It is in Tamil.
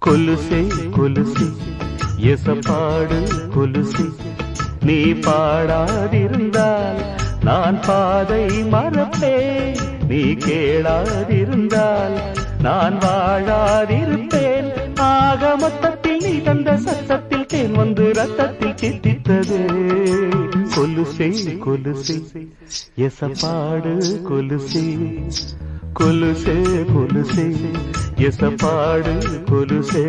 கொலுசே கொலுசே எசப்பாடு கொலுசே நீ பாடாதிருந்தால் நான் பாதை மறப்பேன். நீ கேளாதிருந்தால் நான் வாழாதிருப்பேன். ஆக மொத்தத்தில் நீ தந்த சத்தத்தில் தேன் வந்து ரத்தத்தில் சித்தித்தது. கொலுசே கொலுசே எசப்பாடு கொலுசே கொலுசே கொலுசே எசப்பாடு கொலுசே.